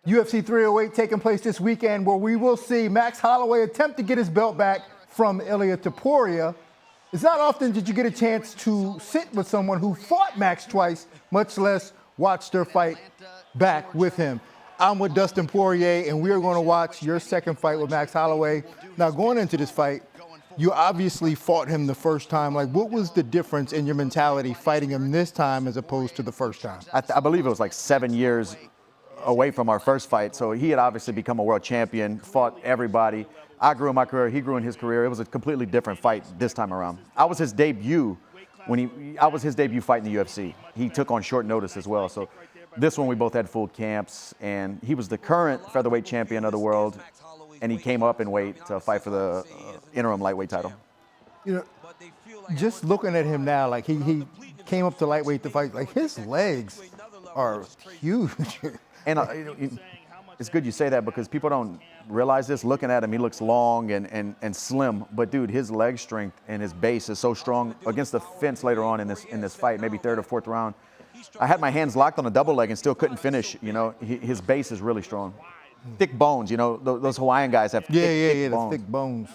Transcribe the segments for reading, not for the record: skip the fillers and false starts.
UFC 308 taking place this weekend, where we will see Max Holloway attempt to get his belt back from Ilia Topuria. It's not often that you get a chance to sit with someone who fought Max twice, much less watch their fight back with him. I'm with Dustin Poirier, and we are going to watch your second fight with Max Holloway. Now, going into this fight, you obviously fought him the first time. Like, what was the difference in your mentality fighting him this time as opposed to the first time? I believe it was like 7 years away from our first fight, so he had obviously become a world champion, fought everybody. I grew in my career, he grew in his career. It was a completely different fight this time around. I was his debut fight in the UFC. He took on short notice as well, so this one we both had full camps, and he was the current featherweight champion of the world, and he came up in weight to fight for the interim lightweight title. You know, just looking at him now, like he came up to lightweight to fight, like his legs are huge. And it's good you say that because people don't realize this. Looking at him, he looks long and slim. But, dude, his leg strength and his base is so strong. Against the fence later on in this fight, maybe third or fourth round, I had my hands locked on a double leg and still couldn't finish. You know, his base is really strong. Thick bones, you know, those Hawaiian guys have thick bones. The thick bones.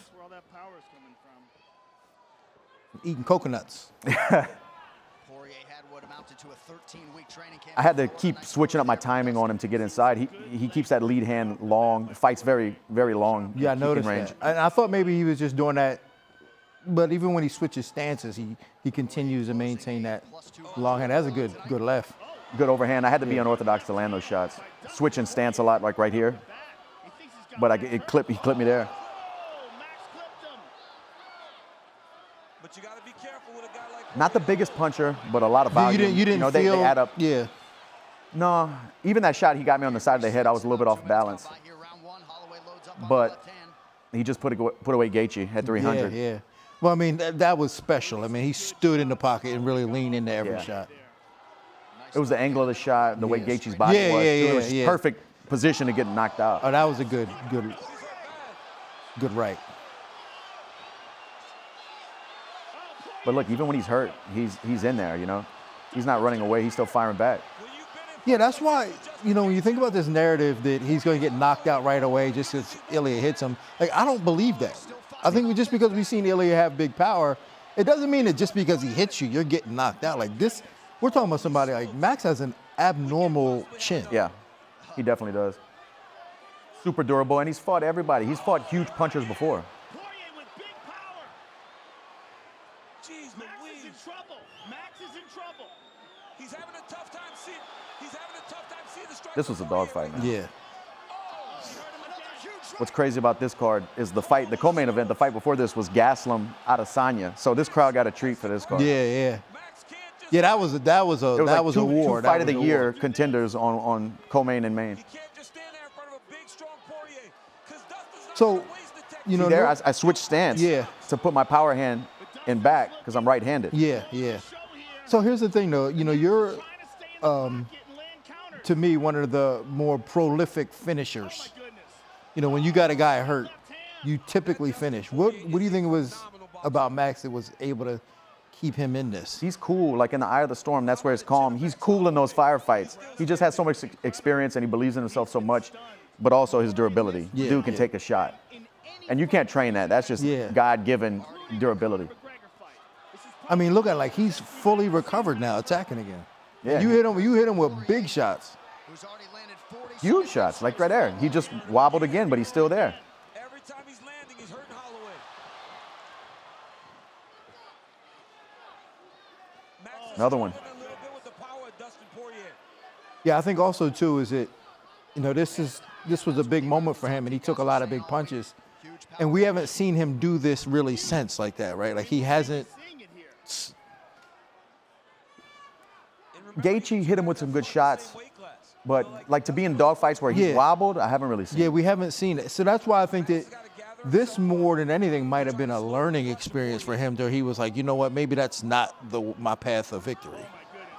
Eating coconuts. I had to keep switching up my timing on him to get inside. He keeps that lead hand long, fights very, very long. Yeah, I noticed that. And I thought maybe he was just doing that, but even when he switches stances, he continues to maintain that long hand. That's a good left. Good overhand. I had to be unorthodox to land those shots. Switching stance a lot, like right here. But he clipped me there. But you got to be careful with a guy like Not the biggest puncher, but a lot of volume. You didn't feel, they add up. Yeah. No, even that shot he got me on the side of the head, I was a little bit off balance. But he just put away Gaethje at 300. Yeah. Well, I mean, that was special. I mean, he stood in the pocket and really leaned into every shot. It was the angle of the shot, the way Gaethje's body was. It was perfect position to get knocked out. Oh, that was a good right. But look, even when he's hurt, he's in there, you know. He's not running away. He's still firing back. Yeah, that's why, you know, when you think about this narrative that he's going to get knocked out right away just because Ilia hits him, like, I don't believe that. I think just because we've seen Ilia have big power, it doesn't mean that just because he hits you, you're getting knocked out. Like this, we're talking about somebody like Max has an abnormal chin. Yeah, he definitely does. Super durable, and he's fought everybody. He's fought huge punchers before. Max is in trouble. Max is in trouble. He's having a tough time seeing. The strike. This was a dogfight, man. Yeah. What's crazy about this card is the fight, the co-main event, the fight before this was Gaslam Adesanya. So this crowd got a treat for this card. Yeah. Yeah, that was a war. Two fight of the year contenders on co-main and main. So, you know, there I switched stance to put my power hand in back because I'm right-handed. Yeah. So here's the thing, though. You know, you're, to me, one of the more prolific finishers. You know, when you got a guy hurt, you typically finish. What do you think it was about Max that was able to keep him in this? He's cool. Like in the eye of the storm, that's where it's calm. He's cool in those firefights. He just has so much experience and he believes in himself so much, but also his durability. Dude can take a shot. And you can't train that. That's just God-given durability. I mean, look at like he's fully recovered now, attacking again. Yeah. You hit him with big shots. Huge shots, like right there. He just wobbled again, but he's still there. Every time he's landing, he's hurting Holloway. Another one. Yeah, I think also too is that, you know, this was a big moment for him, and he took a lot of big punches, and we haven't seen him do this really since like that, right? Like he hasn't. Gaethje hit him with some good shots, but like to be in dogfights where he's wobbled, I haven't really seen it. Yeah, we haven't seen it. So that's why I think that this more than anything might have been a learning experience for him, where he was like, you know what, maybe that's not my path of victory.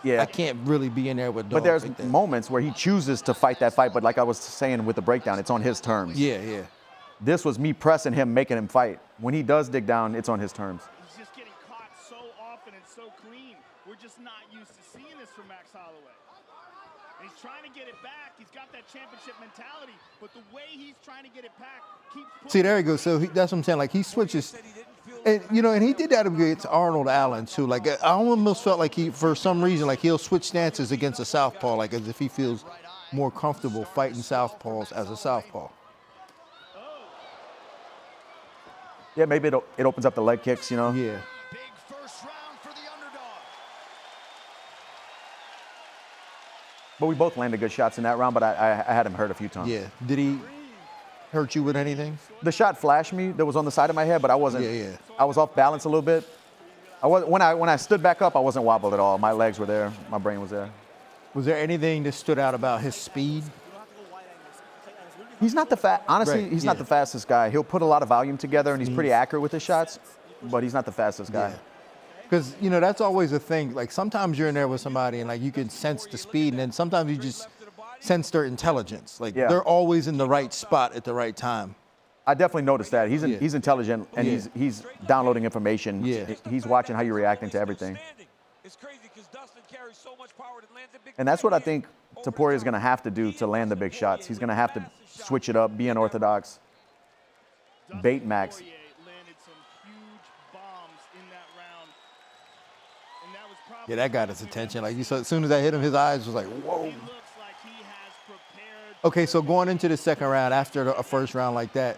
Yeah. I can't really be in there with dogs. But there's like that. moments where he chooses to fight that fight, but like I was saying with the breakdown, it's on his terms. Yeah. This was me pressing him, making him fight. When he does dig down, it's on his terms. He's just getting caught so often and so clean. We're just not used to seeing this from Max Holloway. And he's trying to get it back. He's got that championship mentality, but the way he's trying to get it back keeps pushing. See, there you go. So that's what I'm saying. Like, he switches. And, you know, and he did that against Arnold Allen, too. Like, I almost felt like he, for some reason, like he'll switch stances against a southpaw, like as if he feels more comfortable fighting southpaws as a southpaw. Yeah, maybe it opens up the leg kicks, you know? Yeah. Big first round for the underdog. But we both landed good shots in that round, but I had him hurt a few times. Yeah. Did he hurt you with anything? The shot flashed me that was on the side of my head, but I wasn't. Yeah. I was off balance a little bit. When I stood back up, I wasn't wobbled at all. My legs were there. My brain was there. Was there anything that stood out about his speed? He's not honestly, Right, he's yeah. not the fastest guy. He'll put a lot of volume together, and he's pretty accurate with his shots, but he's not the fastest guy. Because, you know, that's always a thing. Like, sometimes you're in there with somebody and, like, you can sense the speed, and then sometimes you just sense their intelligence. Like, Yeah. they're always in the right spot at the right time. I definitely noticed that. He's he's intelligent, and Yeah. he's downloading information. Yeah. He's watching how you're reacting to everything. It's crazy because Dustin carries so much power that lands a big And that's what I think Topuria is going to have to do to land the big shots. He's going to have to switch it up, be unorthodox, bait Max. Poirier landed some huge bombs in that round. And that was probably Yeah, that got his attention. Like, you saw, as soon as I hit him, his eyes was like, whoa. He looks like he has prepared. Okay, so going into the second round, after a first round like that,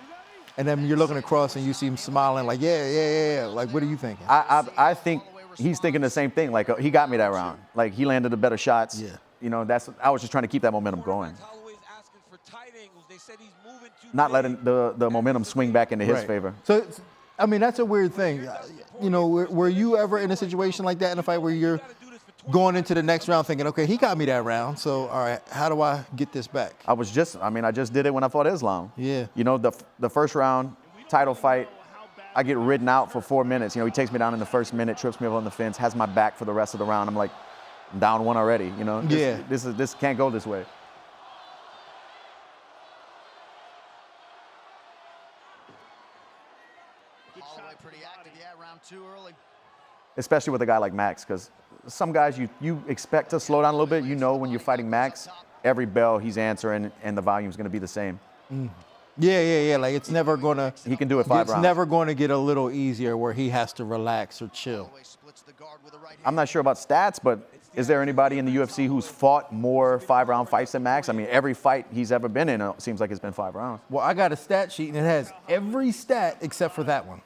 and then you're looking across and you see him smiling, like, yeah. Like, what are you thinking? I think he's thinking the same thing. Like, he got me that round. Like, he landed the better shots. Yeah. You know, I was just trying to keep that momentum going. Max Holloway's asking for tight angles. They said he's moving too Not big. letting the momentum swing back into his Right. favor. So, I mean, that's a weird thing. You know, were you ever in a situation like that in a fight where you're going into the next round thinking, okay, he got me that round, so, all right, how do I get this back? I just did it when I fought Islam. Yeah. You know, the first round, title fight, I get ridden out for 4 minutes. You know, he takes me down in the first minute, trips me up on the fence, has my back for the rest of the round. I'm like, I'm down one already, you know? Yeah. This can't go this way. Holloway pretty active. Yeah, round 2 early. Especially with a guy like Max, because some guys you expect to slow down a little bit. You know when you're fighting Max, every bell he's answering and the volume's going to be the same. Yeah. Like, it's never going to. He can do it 5 It's rounds. never going to get a little easier where he has to relax or chill. Holloway splits the guard with a right hand. I'm not sure about stats, but is there anybody in the UFC who's fought more 5-round fights than Max? I mean, every fight he's ever been in, it seems like it's been 5 rounds. Well, I got a stat sheet, and it has every stat except for that one.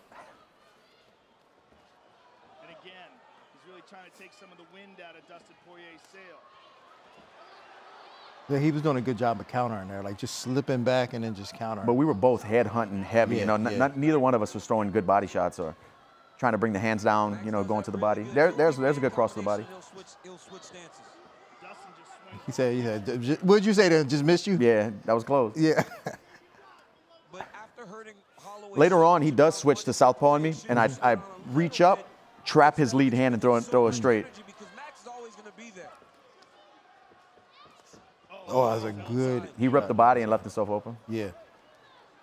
And again, he's really trying to take some of the wind out of Dustin Poirier's sail. Yeah, he was doing a good job of countering there, like just slipping back and then just countering. But we were both head hunting heavy. Yeah, You know, yeah. neither one of us was throwing good body shots or trying to bring the hands down. You know, going to the body. There's a good cross to the body. He'll switch stances. Dustin just swings. He said, what'd you say to him? Just missed you? Yeah, that was close. Yeah. But after hurting Holloway Later on, he does switch to southpaw on me, and I reach up, trap his lead hand, and throw it straight. because Max is always going to be there. Oh, that was a good. He ripped the body and left himself open. Yeah.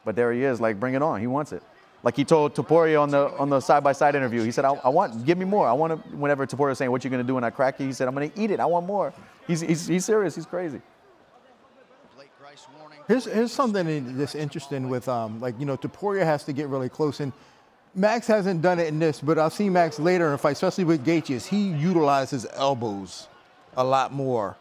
But there he is, like, bring it on. He wants it. Like he told Topuria on the side-by-side interview. He said, give me more. I want to, whenever Topuria was saying, what you going to do when I crack you? He said, I'm going to eat it. I want more. He's serious. He's crazy. Blake Grice warning. Here's something that's interesting with, like, you know, Topuria has to get really close. And Max hasn't done it in this, but I've seen Max later in a fight, especially with Gaethje, he utilizes elbows a lot more.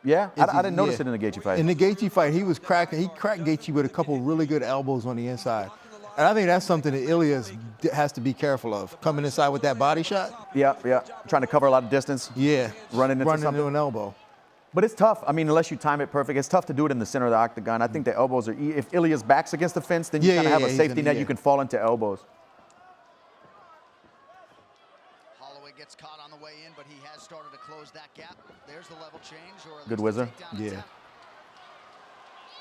Yeah, I didn't notice it in the Gaethje fight. In the Gaethje fight, he cracked Gaethje with a couple really good elbows on the inside. And I think that's something that Ilya has to be careful of, coming inside with that body shot. Yeah. Trying to cover a lot of distance. Yeah, Running into something. an elbow. But it's tough. I mean, unless you time it perfect, it's tough to do it in the center of the octagon. I think the elbows are, if Ilya's back's against the fence, then you kind of have a he's safety gonna- net. You can fall into elbows. Holloway gets caught on the way in, but he has started to close that gap. There's the level change. Or at Good least the whizzer. takedown Yeah. attempt.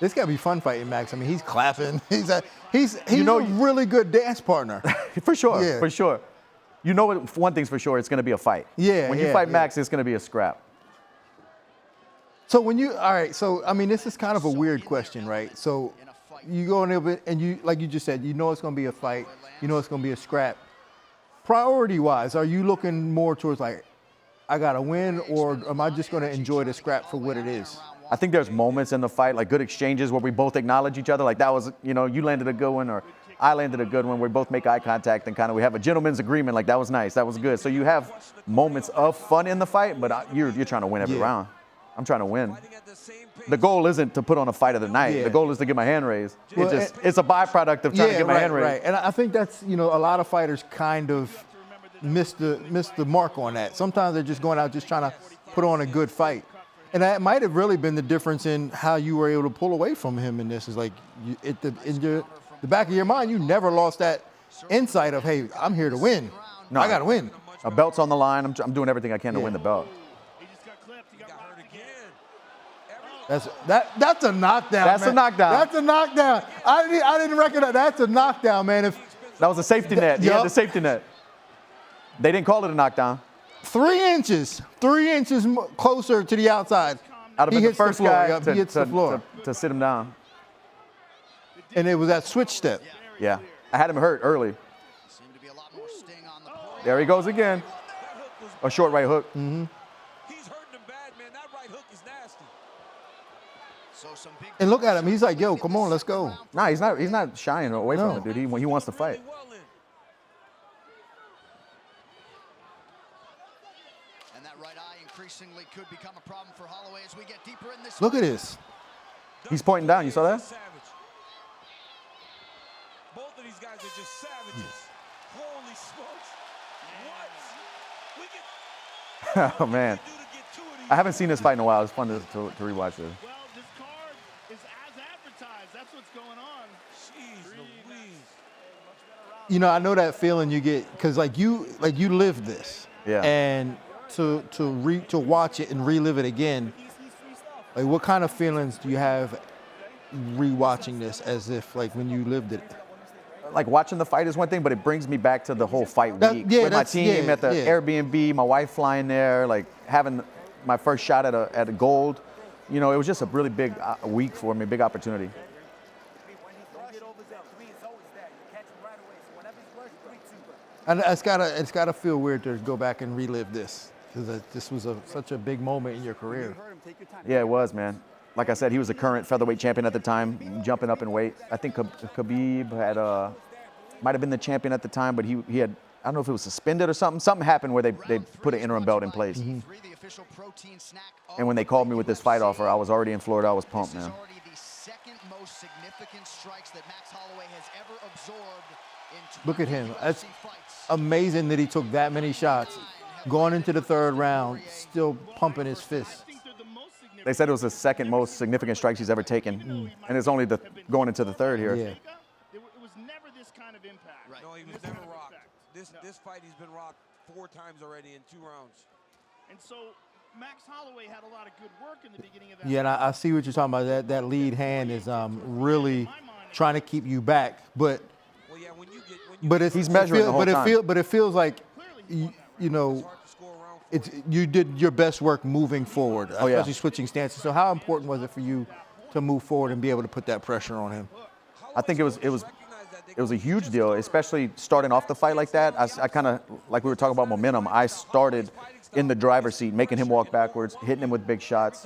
This got to be fun fighting Max. I mean, he's clapping. He's a really good dance partner. For sure, Yeah. for sure. You know what? One thing's for sure, it's going to be a fight. Yeah, When you yeah, fight yeah. Max, it's going to be a scrap. So I mean, this is kind of a weird question, right? So you go in there and you, like you just said, you know it's going to be a fight. You know it's going to be a scrap. Priority-wise, are you looking more towards like I got to win, or am I just going to enjoy the scrap for what it is? I think there's moments in the fight, like good exchanges where we both acknowledge each other. Like that was, you landed a good one, or I landed a good one. We both make eye contact and kind of we have a gentleman's agreement. Like that was nice, that was good. So you have moments of fun in the fight, but you're trying to win every round. I'm trying to win. The goal isn't to put on a fight of the night. The goal is to get my hand raised. Well, it's a byproduct of trying to get my hand raised. Right. And I think that's, a lot of fighters kind of miss the mark on that. Sometimes they're just going out just trying to put on a good fight. And that might have really been the difference in how you were able to pull away from him in this. Is like in the back of your mind, you never lost that insight of, hey, I'm here to win. No, I got to win. A belt's on the line. I'm doing everything I can to win the belt. That's a knockdown. That's man. a knockdown. That's a knockdown. I didn't recognize that's a knockdown, man. That was a safety net. He had the safety net. They didn't call it a knockdown. 3 inches closer to the outside. I'd have been the first guy he hits the floor to sit him down. And it was that switch step. Yeah, I had him hurt early. There he goes again. A short right hook. Mm-hmm. He's hurting him bad, man. That right hook is nasty. And look at him. He's like, yo, come on, let's go. Nah, he's not shying away from it, dude. He wants to fight. And that right eye increasingly could become a problem for Holloway as we get deeper in this. Look at this. He's pointing down. You saw that? Both of these guys are just savages. Holy smokes. What? Oh, man. I haven't seen this fight in a while. It's fun to rewatch this. Well, this card is as advertised. That's what's going on. Jeez Louise. I know that feeling you get because you lived this. Yeah. And to watch it and relive it again, like what kind of feelings do you have rewatching this as if like when you lived it? Like watching the fight is one thing, but it brings me back to the whole fight week with my team at the Airbnb, my wife flying there, like having my first shot at a gold. It was just a really big week for me, big opportunity. And it's gotta feel weird to go back and relive this because this was such a big moment in your career. Yeah, it was, man. Like I said, he was the current featherweight champion at the time, jumping up in weight. I think Khabib might have been the champion at the time, but he had, I don't know if it was suspended or something. Something happened where they put an interim belt in place. Mm-hmm. And when they called me with this fight offer, I was already in Florida. I was pumped, man. The second most significant strikes that Max Holloway has ever absorbed in Look at him. That's amazing that he took that many shots. Going into the third round, still pumping his fists. They said it was the second most significant strikes he's ever taken. And it's only going into the third here. Yeah. It was never this kind of impact. No, he was never rocked. This fight, he's been rocked 4 times already in 2 rounds. And so Max Holloway had a lot of good work in the beginning of that. Yeah, and I see what you're talking about. That lead hand is really trying to keep you back, but he's measuring the whole time. But it feels like you did your best work moving forward, especially switching stances. So how important was it for you to move forward and be able to put that pressure on him? I think it was a huge deal, especially starting off the fight like that. I kind of, like we were talking about momentum, I started in the driver's seat, making him walk backwards, hitting him with big shots.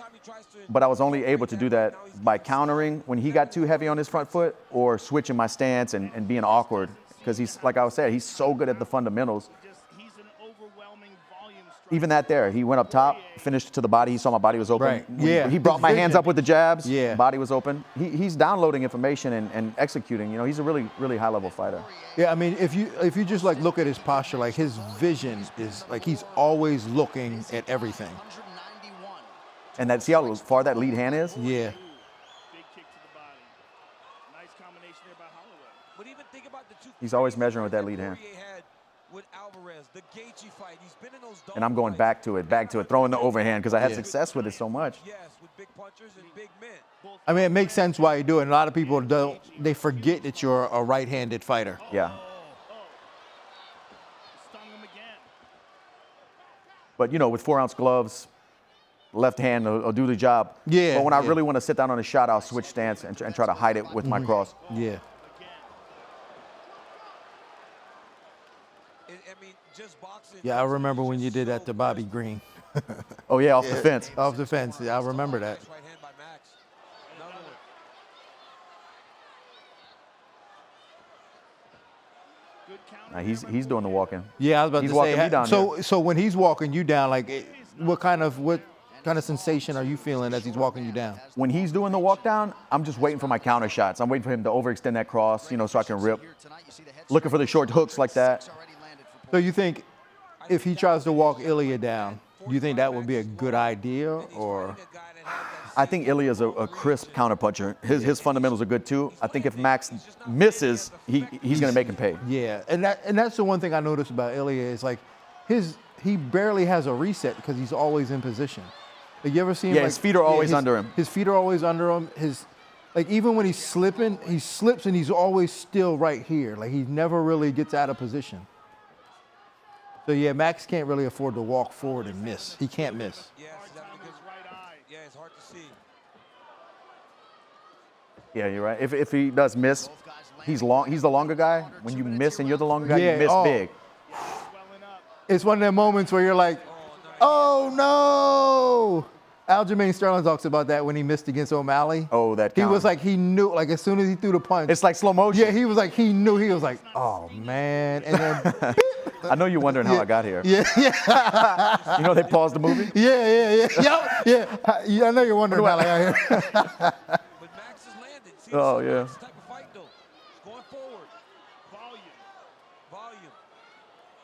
But I was only able to do that by countering when he got too heavy on his front foot or switching my stance and being awkward. Because he's, like I said, he's so good at the fundamentals. He's an overwhelming volume striker. Even that there, he went up top, finished to the body. He saw my body was open. Right. Yeah. He brought my hands up with the jabs. Yeah. Body was open. He's downloading information and executing. He's a really, really high-level fighter. Yeah, I mean, if you just like look at his posture, like his vision is like he's always looking at everything. And see how far that lead hand is? Yeah. Big kick to the body. Nice combination there by Holloway. But even think about the 2 He's always measuring with that lead hand. Poirier had with Alvarez, the Gaethje fight. He's been in those And I'm going back to it, throwing the overhand because I had success with it so much. Yes, with big punchers and big men. I mean, it makes sense why you do it. A lot of people they forget that you're a right-handed fighter. Yeah. Stung him again. But, with 4-ounce gloves, left hand will do the job. Yeah. But when I really want to sit down on a shot, I'll switch stance and try to hide it with my cross. Yeah. I mean, just boxing. Yeah, I remember when you did that to Bobby Green. Oh, yeah, off the fence. Off the fence. Yeah, I remember that. Right hand by Max. Another one. Good counter. He's doing the walking. Yeah, I was about He's to walking say. me down So when he's walking you down, like, what kind of sensation are you feeling as he's walking you down? When he's doing the walk down, I'm just waiting for my counter shots. I'm waiting for him to overextend that cross, so I can rip. Looking for the short hooks like that. So you think if he tries to walk Ilya down, do you think that would be a good idea, or? I think Ilya's a crisp counterpuncher. His fundamentals are good too. I think if Max misses, he's going to make him pay. Yeah, and that's the one thing I noticed about Ilya is like he barely has a reset because he's always in position. Like, you ever seen? Yeah, like, his feet are always under him. His feet are always under him. Even when he's slipping, he slips and he's always still right here. Like, he never really gets out of position. So yeah, Max can't really afford to walk forward and miss. He can't miss. Yeah, it's hard to see. Yeah, you're right. If he does miss, he's the longer guy. When you miss and you're the longer guy, you miss big. It's one of them moments where you're like, oh no! Aljamain Sterling talks about that when he missed against O'Malley. Oh, that He count. was like, he knew, like as soon as he threw the punch. It's like slow motion. Yeah, he was like, he knew. He was like, oh man. And then, I know you're wondering how I got here. yeah. You know they paused the movie? Yeah. I know you're wondering how I got here. But Max has landed. See, Oh, this yeah. type of fight, though. He's going forward.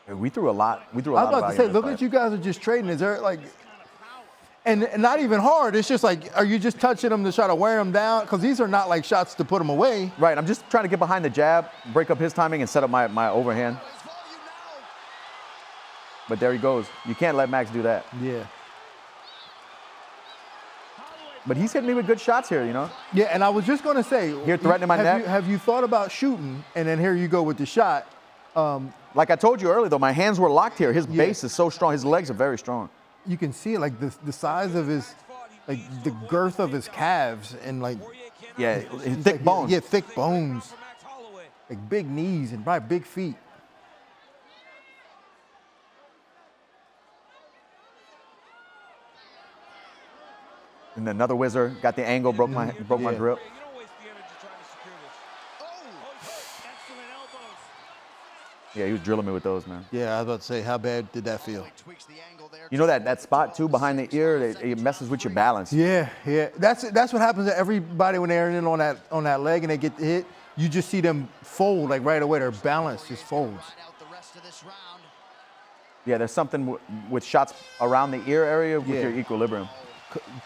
Volume. We threw a lot. I was about to say, look at you guys are just trading. Is there like, and not even hard. It's just like, are you just touching them to try to wear them down? Because these are not like shots to put them away. Right, I'm just trying to get behind the jab, break up his timing, and set up my overhand. But there he goes. You can't let Max do that. Yeah. But he's hitting me with good shots here, Yeah, and I was just going to say. Here threatening my neck. Have you thought about shooting, and then here you go with the shot? Like I told you earlier, though, my hands were locked here. His base is so strong. His legs are very strong. You can see like the size of his, like the girth of his calves, and like. Yeah, thick bones. Yeah, thick bones. Like big knees and probably big feet. And another whizzer, got the angle, broke my grip. You don't waste the energy trying to secure this. Excellent elbows. Yeah, he was drilling me with those, man. Yeah, I was about to say, how bad did that feel? You know that spot too behind the ear, it messes with your balance. Yeah. That's what happens to everybody when they're in on that leg and they get hit. You just see them fold like right away. Their balance just folds. Yeah, there's something with shots around the ear area with your equilibrium.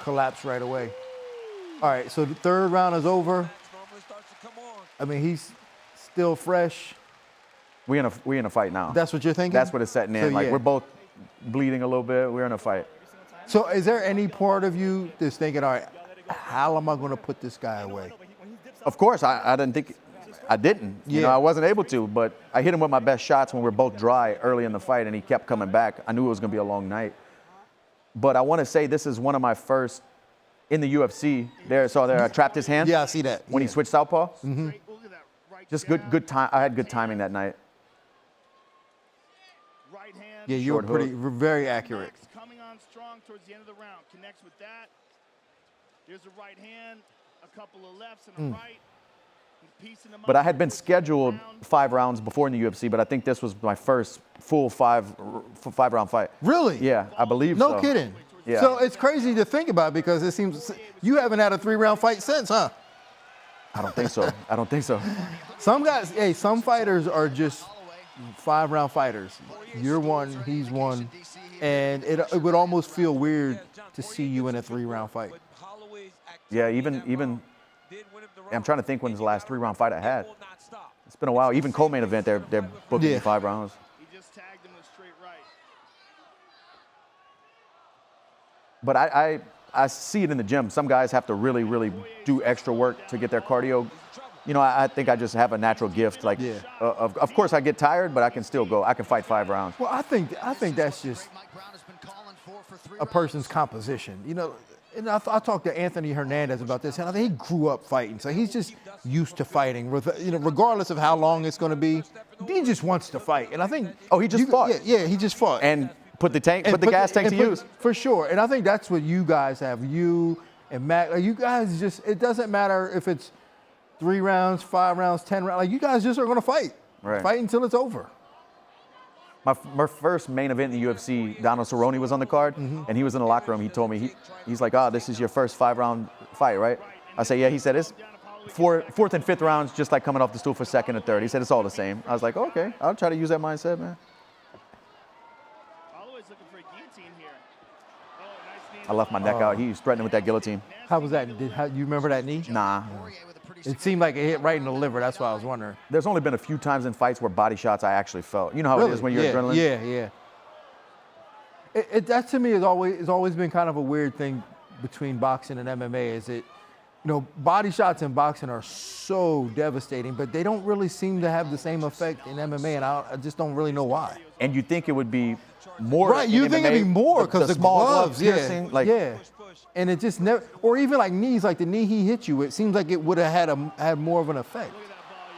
Collapse right away. All right, so the third round is over. I mean, he's still fresh. We in a fight now. That's what you're thinking? That's what it's setting in. So, like yeah. we're both bleeding a little bit. We're in a fight. So is there any part of you that's thinking, all right, how am I going to put this guy away? Of course, I didn't think I didn't. You know, I wasn't able to, but I hit him with my best shots when we were both dry early in the fight, and he kept coming back. I knew it was going to be a long night. But I want to say this is one of my first in the UFC. I trapped his hand. Yeah, I see that. When he switched southpaw. Mm-hmm. Just good time. I had good timing that night. Right hand. Yeah, you were Short hook. very accurate. Max coming on strong towards the end of the round. Connects with that. There's a right hand, a couple of lefts and a right. He's piecing them up. But I had been scheduled 5 rounds before in the UFC, but I think this was my first full five-round fight. Really? Yeah, I believe so. No kidding. Yeah. So it's crazy to think about because it seems you haven't had a 3-round fight since, huh? I don't think so. I don't think so. Some guys, some fighters are just 5-round fighters. You're one, he's one, and it would almost feel weird to see you in a 3-round fight. Yeah, even I'm trying to think when's the last 3-round fight I had. It's been a while. Even co-main event, they're booking me 5 rounds. He just tagged him with straight right. But I see it in the gym. Some guys have to really, really do extra work to get their cardio. You know, I think I just have a natural gift. Like, of course I get tired, but I can still go. I can fight 5 rounds. Well, I think that's just a person's composition. You know, and I talked to Anthony Hernandez about this, and I think he grew up fighting, so he's just used to fighting. Regardless of how long it's going to be, he just wants to fight. And I think he just fought. Yeah, he just fought and put the gas tank to use for sure. And I think that's what you guys have. You and Matt, like, you guys just, it doesn't matter if it's 3 rounds, 5 rounds, 10 rounds. Like, you guys just are going to fight. Right. Fight until it's over. My first main event in the UFC, Donald Cerrone was on the card, and he was in the locker room. He told me, he's like, this is your first 5-round fight, right? I said, yeah. He said, it's fourth and fifth rounds, just like coming off the stool for second and third. He said, it's all the same. I was like, okay, I'll try to use that mindset, man. Holloway's looking for a guillotine here. Oh, nice knee. I left my neck out. He was threatening with that guillotine. How was that? You remember that knee? Nah. It seemed like it hit right in the liver. That's why I was wondering. There's only been a few times in fights where body shots I actually felt. You know how it is when you're adrenaline? Yeah. That to me has always been kind of a weird thing between boxing and MMA. Is it, body shots in boxing are so devastating, but they don't really seem to have the same effect in MMA, and I just don't really know why. And you think it would be more? Right, you think it'd be more because the small gloves, piercing, yeah. And it just never, or even like knees, like the knee he hit you, it seems like it would have had more of an effect. Look at that volume.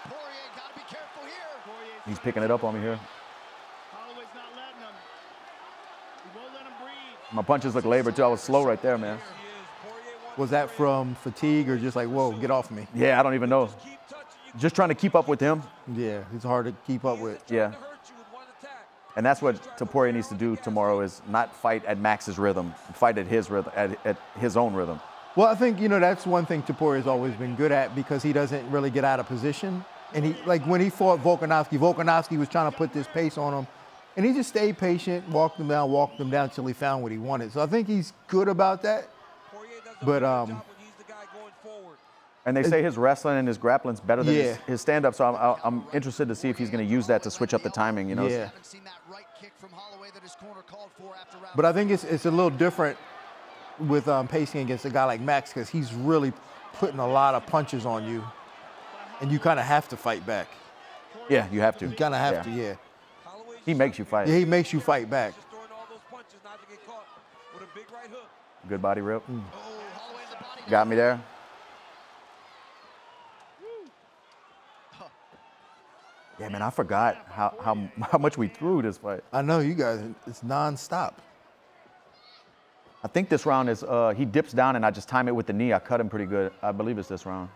Poirier, gotta be careful here. He's picking it up on me here. Holloway's not letting him. He won't let him breathe. My punches look labored too. I was slow right there, man. Was that from fatigue or just like, whoa, get off me? Yeah, I don't even know. Just trying to keep up with him. Yeah, it's hard to keep up with. Yeah. And that's what Poirier needs to do tomorrow, is not fight at Max's rhythm, fight at his rhythm, at his own rhythm. Well, I think, that's one thing Poirier's always been good at, because he doesn't really get out of position. And when he fought Volkanovski was trying to put this pace on him, and he just stayed patient, walked him down till he found what he wanted. So I think he's good about that. But and they say his wrestling and his grappling's better than his stand-up, so I'm interested to see if he's going to use that to switch up the timing, Yeah. Haven't seen that right kick from Holloway that his corner called for after round But I think it's a little different with pacing against a guy like Max, because he's really putting a lot of punches on you, and you kind of have to fight back. Yeah, you have to. You kind of have to, yeah. He makes you fight. Yeah, he makes you fight back. Good body rip. Oh, Holloway in the body. Got me there. Yeah, man, I forgot how much we threw this fight. I know you guys, it's nonstop. I think this round is, he dips down and I just time it with the knee. I cut him pretty good. I believe it's this round.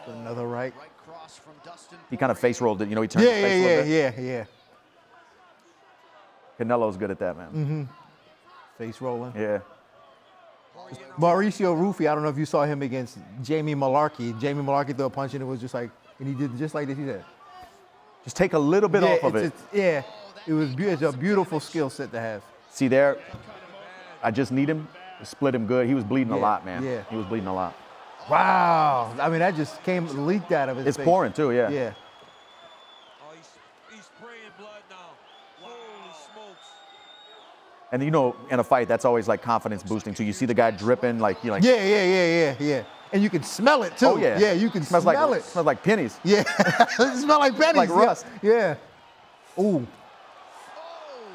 Another right. Right cross from Dustin. He kind of face rolled it. He turned his face a little bit. Yeah. Canelo's good at that, man. Mm-hmm. Face rolling. Yeah. Mauricio Rufy, I don't know if you saw him against Jamie Malarkey. Jamie Malarkey threw a punch and it was just like, and he did just like this. He said, Just take a little bit off of it. It's a beautiful skill set to have. See there, I just need him, split him good. He was bleeding a lot, man. Yeah. He was bleeding a lot. Wow. I mean, that just leaked out of his face. It's pouring too, yeah. Yeah. Oh, he's spraying blood now. Holy smokes. And in a fight, that's always like confidence boosting too. You see the guy dripping, like you're like, Yeah. And you can smell it too. oh yeah. Yeah, you can smell it. Smells like pennies. Yeah. It smells like pennies. Like rust. Yeah. Ooh.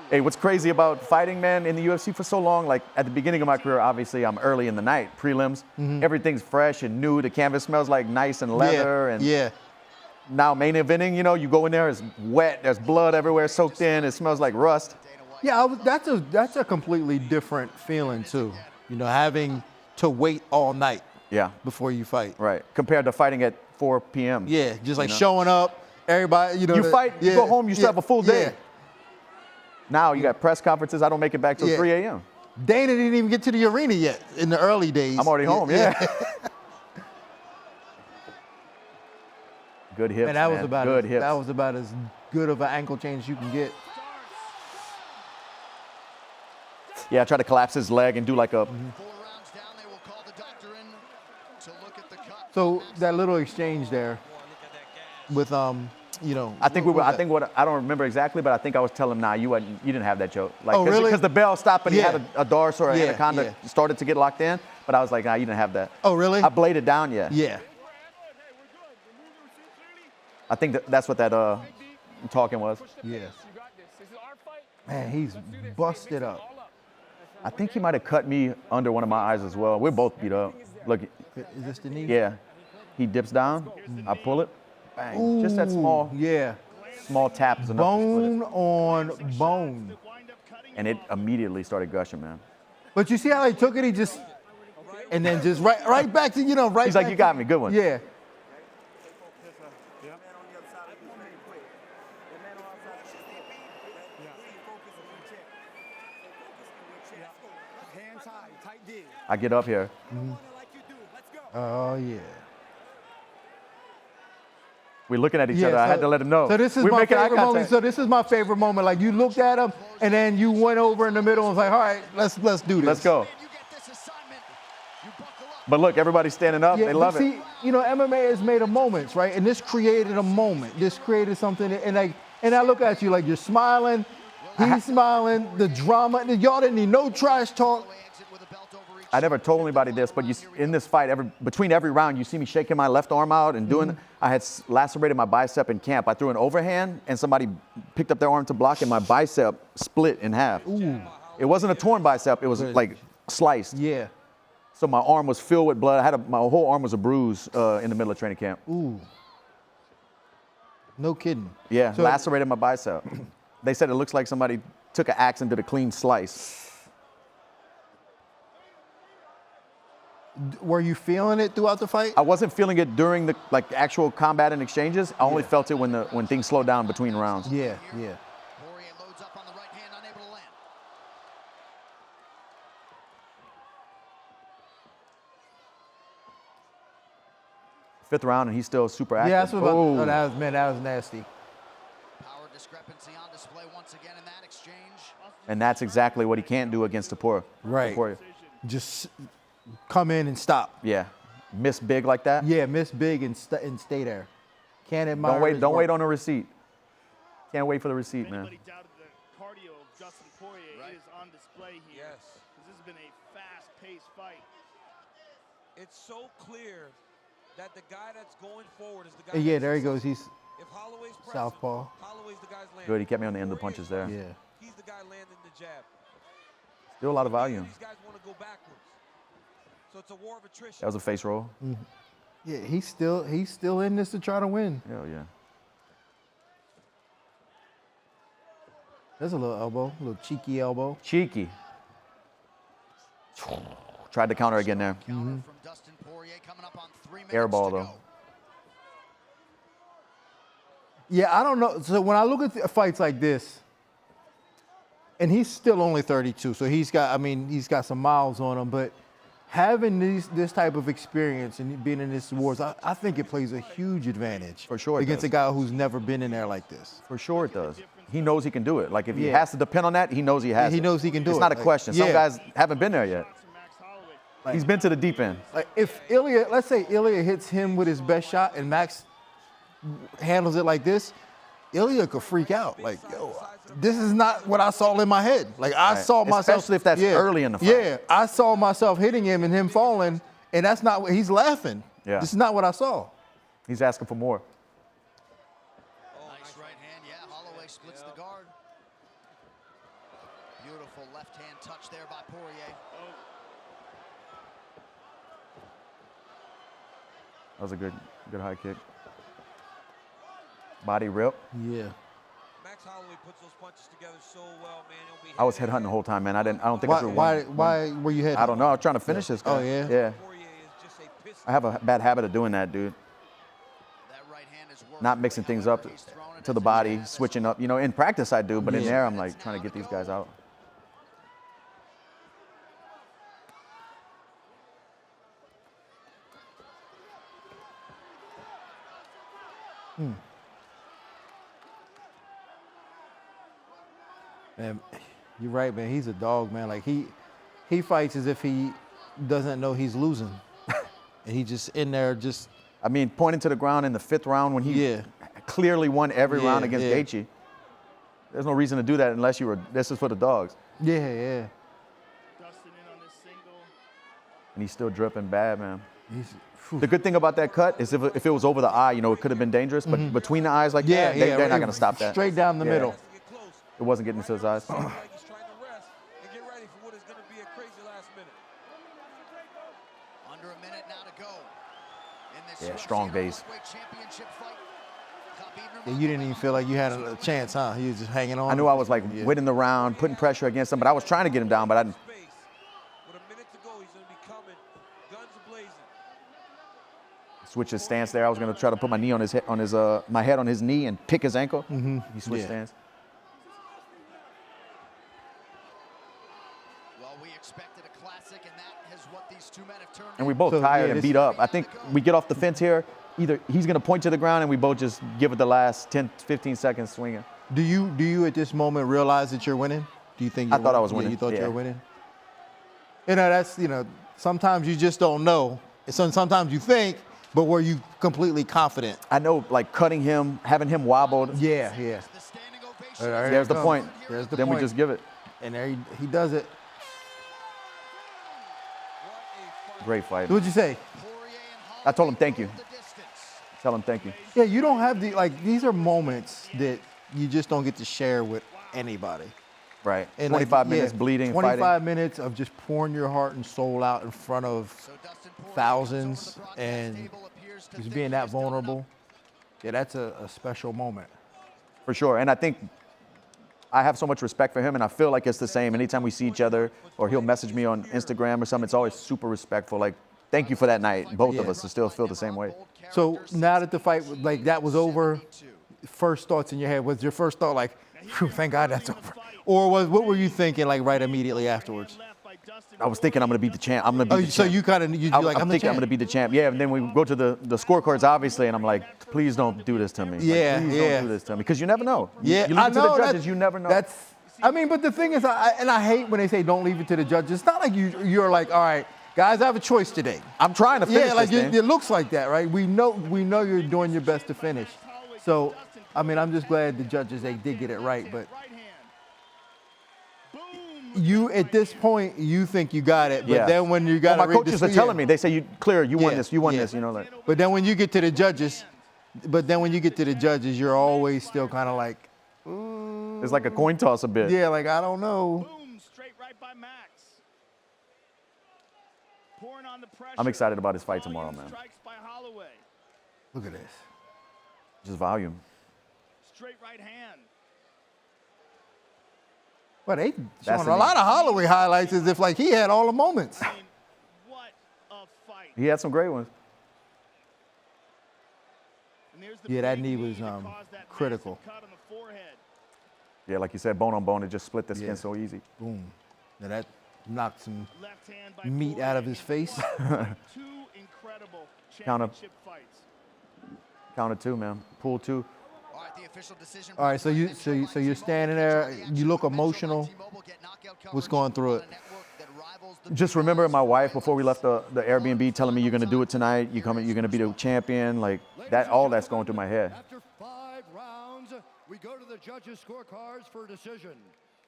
Hey, what's crazy about fighting, man, in the UFC for so long, like at the beginning of my career, obviously I'm early in the night, prelims, everything's fresh and new, the canvas smells like nice and leather, and now main eventing, you go in there, it's wet, there's blood everywhere, soaked in, it smells like rust. Yeah, that's a completely different feeling too. Having to wait all night before you fight. Right, compared to fighting at 4 p.m. Yeah, just like showing up, everybody, You fight, you go home, you still have a full day. Now you got press conferences. I don't make it back till 3 a.m. Dana didn't even get to the arena yet in the early days. I'm already home, yeah. Good hips, And that was man. about Good hips. that was about as good of an ankle change you can get. Yeah, I tried to collapse his leg and do like a. 4 rounds down, they will call the doctor in to look at the cut. So that little exchange there with I think I don't remember exactly, but I think I was telling him, nah, you didn't have that choke. Like, Oh, really? Because the bell stopped and he had a dorsal or anaconda yeah. started to get locked in, but I was like, nah, you didn't have that. Oh, really? I bladed down, yeah. Yeah. I think that's what that talking was. Yeah. Man, he's busted up. I think he might have cut me under one of my eyes as well. We're both beat up. Look, Is this the knee? yeah. He dips down. I pull it. Bang. Just that small, Yeah. small tap is enough to Bone split it. on bone. And it immediately started gushing, man. But you see how he took it? He just, and then just right back to, right He's like, back you to- got me. Good one. Yeah. I get up here. Oh, yeah. We're looking at each Yeah, other. I so- had to let him know. So this is We're my making eye favorite moment. contact. So this is my favorite moment. Like you looked at him, and then you went over in the middle and was like, all right, let's do this. Let's go. You get this assignment, you buckle up. But look, everybody's standing up. Yeah, They but love see, it. MMA is made of moments, right? And this created a moment. This created something, and I look at you like you're smiling, he's smiling, the drama. Y'all didn't need no trash talk. Holloway exit with a belt over each I never told anybody this, but in this fight, between every round, you see me shaking my left arm out and doing. I had lacerated my bicep in camp. I threw an overhand, and somebody picked up their arm to block, and my bicep split in half. Ooh. It wasn't a torn bicep; it was like sliced. Yeah. So my arm was filled with blood. My whole arm was a bruise in the middle of training camp. Ooh. No kidding. Yeah, So- lacerated my bicep. They said it looks like somebody took an axe and did a clean slice. Were you feeling it throughout the fight? I wasn't feeling it during the actual combat and exchanges. I only felt it when things slowed down between rounds. Yeah. Poirier loads up on the right hand, unable to land. Fifth round, and he's still super active. Yeah, that's what. Ooh. Oh, that was nasty. Power discrepancy on display once again in that exchange. And that's exactly what he can't do against Taporia. Right. Taporia. Just come in and stop. Yeah. Miss big like that. Yeah, miss big and stay there. Can't admire. Don't wait. his Don't work. wait on the receipt. Can't wait for the receipt, If man. anybody doubted the cardio of Dustin Poirier, it is on display here. Yes. Because this has been a fast-paced fight. It's so clear that the guy that's going forward is the guy. Yeah, that's there he goes. successful. He's If Holloway's pressing, Southpaw. Holloway's the guy's landing. Good. He kept me on the end of the punches there. yeah. He's the guy landing the jab. Still a lot of volume. These guys want to go backwards. So it's a war of attrition. That was a face roll. Yeah, he's still in this to try to win. Hell yeah. There's a little elbow, a little cheeky elbow. Cheeky. Tried to counter again there. Counter from Dustin Poirier coming up on 3 minutes Air ball to though. go. Yeah, I don't know. So when I look at fights like this, and he's still only 32, so he's got some miles on him, but having this type of experience and being in this wars, I think it plays a huge advantage For sure it against does. a guy who's never been in there like this. For sure it does. He knows he can do it. Like if he Yeah. has to depend on that, he knows he has He it. knows he can do it's it. not a Like, question. Some yeah. guys haven't been there yet. Max Holloway. He's been to the deep end. Like if Ilya, let's say Ilya hits him with his best shot and Max handles it like this, Ilya could freak out. Like, yo, this is not what I saw in my head. Like I Right. saw myself. Especially if that's early in the fight. Yeah, I saw myself hitting him and him falling, and that's not what he's laughing. Yeah. This is not what I saw. He's asking for more. Nice right hand. Yeah, Holloway splits the guard. Beautiful left hand touch there by Poirier. That was a good high kick. Body rip. Yeah. Max Holloway puts those punches together so well, man. He'll be I was headhunting the whole time, man. I don't think I threw Why one. were you heading? I don't know. I was trying to finish this guy. Oh, yeah? Yeah. Poirier is just a pistol. I have a bad habit of doing that, dude. That right hand is working. Not mixing things up He's throwing it to the as body, he has. switching up. You know, in practice I do, but in Yeah. there I'm like trying to get these guys out. Man, you're right, man. He's a dog, man. Like he fights as if he doesn't know he's losing, and he just in there just. I mean, pointing to the ground in the fifth round when he Yeah. clearly won every round Yeah, against yeah. Gaethje. There's no reason to do that unless you were. This is for the dogs, Yeah. Dustin in on this single. and he's still dripping bad, man. He's. The good thing about that cut is if it was over the eye, you know, it could have been dangerous. But between the eyes like Yeah, that, yeah. they're not going to stop that. Straight down the Yeah. middle. Has to get close. It wasn't getting into his eyes. Seems like he's trying to rest and get ready for what is going to be a crazy last minute. Under a minute now to go in this Yeah, UFC strong base. Lightweight Championship fight. Yeah, you didn't even feel like you had a chance, huh? You was just hanging on. I knew I was like winning the round, putting pressure against him, but I was trying to get him down, but I didn't. Space. With a minute to go, he's going to be coming. Guns blazing. Switch his stance there. I was going to try to put my knee on his head, my head on his knee and pick his ankle. He switched stance. Well, we expected a classic, and that is what these two men have turned And we into. both tired and beat up. I think we get off the fence here. Either he's going to point to the ground and we both just give it the last 10, 15 seconds swinging. Do you at this moment realize that you're winning? Do you think I thought I was winning. You thought Yeah. you were winning? That's, sometimes you just don't know. Sometimes you think, but were you completely confident? I know, like cutting him, having him wobbled. Yeah. The standing ovation. There's the point. There's the Then point. we just give it. And there he does it. Great fight. What'd you say? Poirier and I told him thank you. Holloway the distance. Tell him thank you. Yeah, you don't have these are moments that you just don't get to share with anybody. Right. And 25 minutes bleeding, 25 fighting. minutes of just pouring your heart and soul out in front of So Dustin Poirier thousands comes over the broadcast and table, appears to just think being he that has done enough. vulnerable. Yeah, that's a special moment. For sure. And I think I have so much respect for him, and I feel like it's the same. Anytime we see each other or he'll message me on Instagram or something, it's always super respectful. Like, thank you for that night. Both of Yeah. us still feel the same way. So now that the fight, like that was over, first thoughts in your head, was your first thought like, "Phew, thank God that's over? Or what were you thinking like right immediately afterwards? I was thinking I'm going to beat the champ. I'm going to beat the So champ. you kind of, I'm like, I'm the thinking I'm champ. going to be the champ. Yeah, and then we go to the scorecards, obviously, and I'm like, please don't do this to me. Like, Yeah, please yeah. don't do this to me. Because you never know. Yeah, you leave I it to know. the judges, you never know. But the thing is, I hate when they say don't leave it to the judges. It's not like you're like, all right, guys, I have a choice today. I'm trying to finish Yeah, like this thing. it looks like that, right? We know you're doing your best to finish. So, I mean, I'm just glad the judges, they did get it right. But you, at this point, you think you got it. But Yeah. then when you got Well, my coaches are telling me, they say, you clear, you won Yeah, this, you won yeah. this, you know, like. But then when you get to the judges, you're always still kind of like, It's like a coin toss a bit. yeah, like, I don't know. Boom, straight right by Max. Pouring on the pressure. I'm excited about his fight tomorrow, man. Strikes by Holloway. Look at this. Just volume. Straight right hand. But they That's showing the a lot of Holloway highlights as if like he had all the moments. I mean, what a fight. He had some great ones. And there's the Yeah, that big knee was, that caused that critical. massive cut on the forehead. Yeah, like you said, bone on bone, it just split the skin Yeah. so easy. Boom. Now that knocked some Left hand by meat Poirier. out of his face. Two incredible Counter. championship fights. Counter two, man. Pull two. All right, the official decision. All right, so you're standing there, you look emotional. What's going through it? Just remember my wife before we left the Airbnb telling me you're gonna do it tonight. You're gonna be the champion. Like that, all that's going through my head. After 5 rounds, we go to the judges' scorecards for a decision.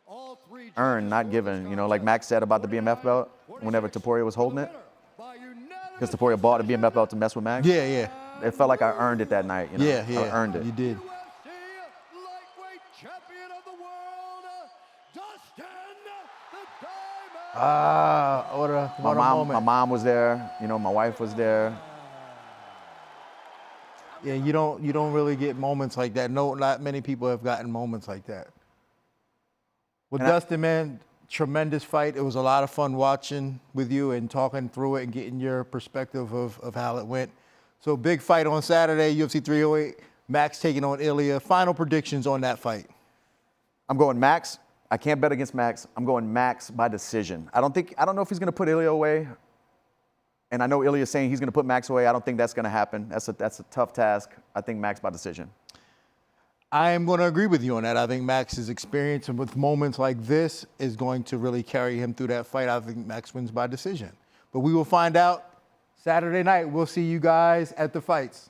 All 3 Earned, not given. You know, like Max said about the BMF belt whenever Topuria was holding it. Because Topuria bought a BMF belt to mess with Max. Yeah, yeah. It felt like I earned it that night. You know? Yeah, yeah. I earned it. You did. UFC lightweight champion of the world, Dustin the Diamond. What a My moment. mom was there. You know, my wife was there. Yeah, you don't really get moments like that. No, not many people have gotten moments like that. Well, And I- Dustin, man, tremendous fight. It was a lot of fun watching with you and talking through it and getting your perspective of how it went. So big fight on Saturday, UFC 308. Max taking on Ilya. Final predictions on that fight. I'm going Max. I can't bet against Max. I'm going Max by decision. I don't know if he's going to put Ilya away. And I know Ilya's saying he's going to put Max away. I don't think that's going to happen. That's a tough task. I think Max by decision. I am going to agree with you on that. I think Max's experience and with moments like this is going to really carry him through that fight. I think Max wins by decision. But we will find out Saturday night. We'll see you guys at the fights.